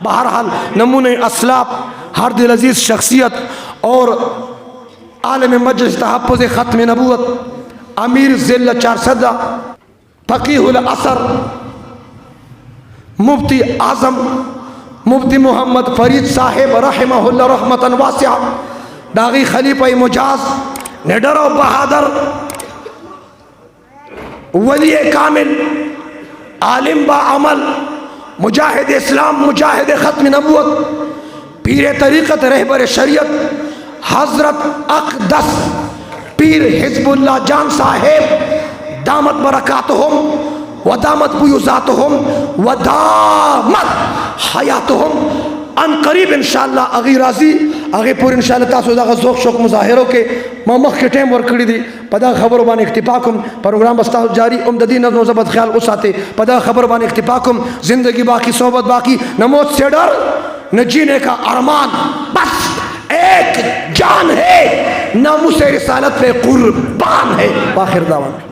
بہرحال نمونہ اسلاف ہر دل عزیز شخصیت اور عالم مجلس تحفظ ختم نبوت امیر ضلع چارسدہ فقیہ العصر مفتی اعظم مفتی محمد فرید صاحب رحمہ اللہ رحمتا واسعہ داغی خلیفہ مجاز نڈر و بہادر ولی کامل عالم با عمل مجاہد اسلام مجاہد ختم نبوت پیر طریقت رہبر شریعت حضرت اقدس پیر حزب اللہ جان صاحب دامت برکاتہم ودامت بیوزاتہم ودامت حیاتہم ان قریب انشاءاللہ اگی راضی اگی پور انشاءاللہ تاسو دا ذوق شوق مظاہروں کے مخ کے ٹیم ورکڑی دی پدا خبر بان اکتفاکم پروگرام بستا جاری امدادی نظم و ضبط خیال اساتے پدا خبر بان اکتفاکم زندگی باقی صحبت باقی نہ موت سے ڈر نہ جینے کا ارمان بس ایک جان ہے ناموس رسالت پہ قربان ہے. باخر دعوان